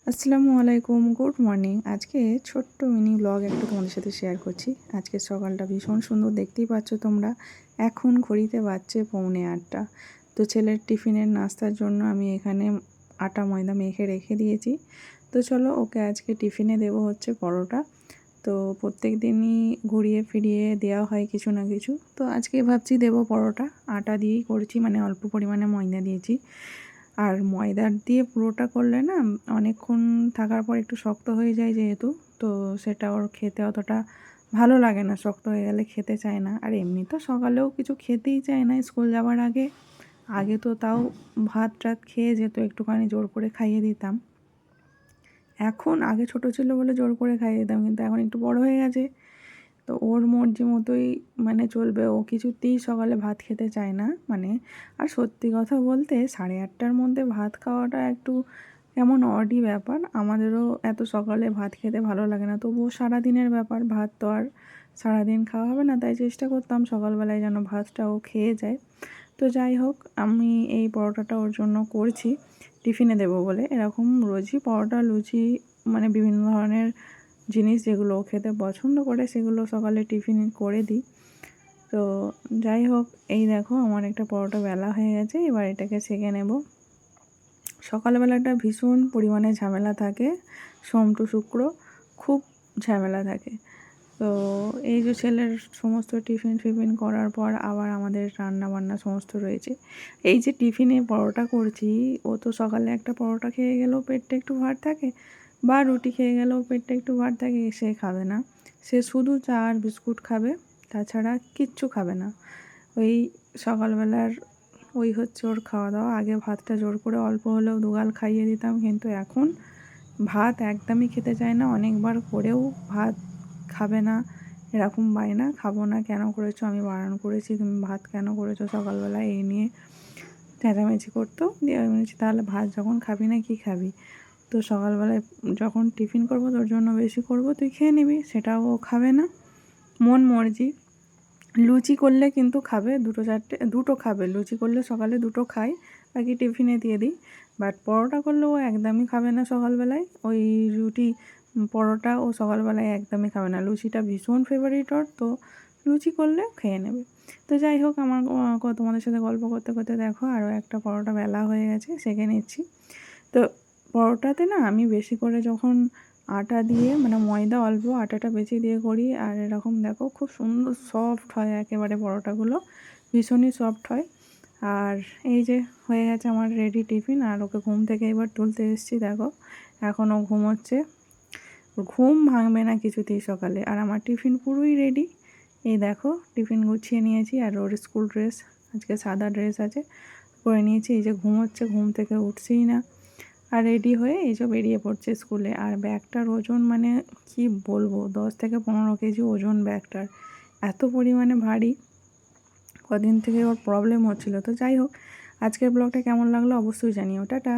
আসসালামু আলাইকুম, good morning. আজকে ছোট্ট মিনি ব্লগ একটু তোমাদের সাথে শেয়ার করছি। আজকে সকালটা ভীষণ সুন্দর, দেখতেই পাচ্ছ তোমরা। এখন ঘড়িতে বাজছে 7:45। তো ছেলের টিফিনের নাস্তার জন্য আমি এখানে আটা ময়দা মেখে রেখে দিয়েছি। তো চলো ওকে আজকে টিফিনে দেবো হচ্ছে পরোটা। তো প্রত্যেক দিনই ঘুরিয়ে ফিরিয়ে দেওয়া হয় কিছু না কিছু। তো আজকে ভাবছি দেবো পরোটা, আটা দিয়েই করছি, মানে অল্প পরিমাণে ময়দা দিয়েছি। আর ময়দার দিয়ে পুরোটা করলে না অনেকক্ষণ থাকার পর একটু শক্ত হয়ে যায় যেহেতু, তো সেটা ওর খেতে অতটা ভালো লাগে না, শক্ত হয়ে গেলে খেতে চায় না। আর এমনি তো সকালেও কিছু খেতেই চায় না স্কুল যাওয়ার আগে। আগে তো তাও ভাত টাত খেয়ে যেত, একটুখানি জোর করে খাইয়ে দিতাম। এখন আগে ছোট ছিল বলে জোর করে খাইয়ে দিতাম, কিন্তু এখন একটু বড় হয়ে গেছে, তো ওর মর্জি মতোই মানে চলবে। ও কিছুতেই সকালে ভাত খেতে চায় না মানে। আর সত্যি কথা বলতে 8:30টার মধ্যে ভাত খাওয়াটা একটু কেমন অডই ব্যাপার। আমাদেরও এত সকালে ভাত খেতে ভালো লাগে না, তবুও সারাদিনের ব্যাপার, ভাত তো আর সারাদিন খাওয়া হবে না, তাই চেষ্টা করতাম সকালবেলায় যেন ভাতটা ও খেয়ে যায়। তো যাই হোক, আমি এই পরোটাটা ওর জন্য করছি টিফিনে দেবো বলে। এরকম রোজই পরোটা লুচি মানে বিভিন্ন ধরনের জিনিস যেগুলো ও খেতে পছন্দ করে সেগুলো সকালে টিফিন করে দিই। তো যাই হোক, এই দেখো আমার একটা পরোটা বেলা হয়ে গেছে, এবার এটাকে সেঁকে নেব। সকালবেলাটা ভীষণ পরিমাণে ঝামেলা থাকে, সোম টু শুক্র খুব ঝামেলা থাকে। তো এই যে ছেলের সমস্ত টিফিন ফিফিন করার পর আবার আমাদের রান্না বান্না সমস্ত রয়েছে। এই যে টিফিনে পরোটা করছি, ও তো সকালে একটা পরোটা খেয়ে গেলেও পেটটা একটু ভার থাকে, বা রুটি খেয়ে গেলেও পেটটা একটু ভার থাকে, সে খাবে না। সে শুধু চা আর বিস্কুট খাবে, তাছাড়া কিচ্ছু খাবে না। ওই সকালবেলার ওই হচ্ছে ওর খাওয়া দাওয়া। আগে ভাতটা জোর করে অল্প হলেও দুগাল খাইয়ে দিতাম, কিন্তু এখন ভাত একদমই খেতে চায় না। অনেকবার করেও ভাত খাবে না, এরকম বায়না, খাবো না, কেন করেছো, আমি বারণ করেছি, তুমি ভাত কেন করেছো সকালবেলায়, এই নিয়ে চেঁচামেচি করতো। দিয়ে আমি বলেছি তাহলে ভাত যখন খাবি না কি খাবি, তো সকালবেলায় যখন টিফিন করবো তোর জন্য বেশি করব, তুই খেয়ে নিবি। সেটাও ও খাবে না, মন মর্জি। লুচি করলে কিন্তু খাবে, দুটো খাবে। লুচি করলে সকালে দুটো খাই, বাকি টিফিনে দিয়ে দিই। বাট পরোটা করলে ও একদমই খাবে না সকালবেলায়। ওই রুটি পরোটা ও সকালবেলায় একদমই খাবে না। লুচিটা ভীষণ ফেভারিট ওর, তো লুচি করলে খেয়ে নেবে। তো যাই হোক, আমার তোমাদের সাথে গল্প করতে করতে দেখো আরও একটা পরোটা বেলা হয়ে গেছে, সেঁকে নিচ্ছি। তো পরোটাতে না আমি বেশি করে যখন আটা দিয়ে মানে ময়দা অল্প আটাটা বেশি দিয়ে করি, আর এরকম দেখো খুব সুন্দর সফট হয় একেবারে পরোটাগুলো, ভীষণই সফট হয়। আর এই যে হয়ে গেছে আমার রেডি টিফিন, আর ওকে ঘুম থেকে এবার তুলতে এসেছি। দেখো এখনও ঘুমোচ্ছে, ঘুম ভাঙবে না কিছুতেই সকালে। আর আমার টিফিন পুরোই রেডি। এই দেখো টিফিন গুছিয়ে নিয়েছি, আর ওর স্কুল ড্রেস আজকে সাদা ড্রেস আছে পরে নিয়েছি। এই যে ঘুমোচ্ছে, ঘুম থেকে উঠছেই না, আর রেডি হয়ে এইসব বেরিয়ে পড়ছে স্কুলে। আর ব্যাগটার ওজন মানে কি বলবো, 10 থেকে 15 কেজি ওজন ব্যাগটার, এত পরিমাণে ভারী। কদিন থেকে ওর প্রবলেম হচ্ছিলো। তো যাই হোক, আজকের ব্লগটা কেমন লাগলো অবশ্যই জানিও। টাটা।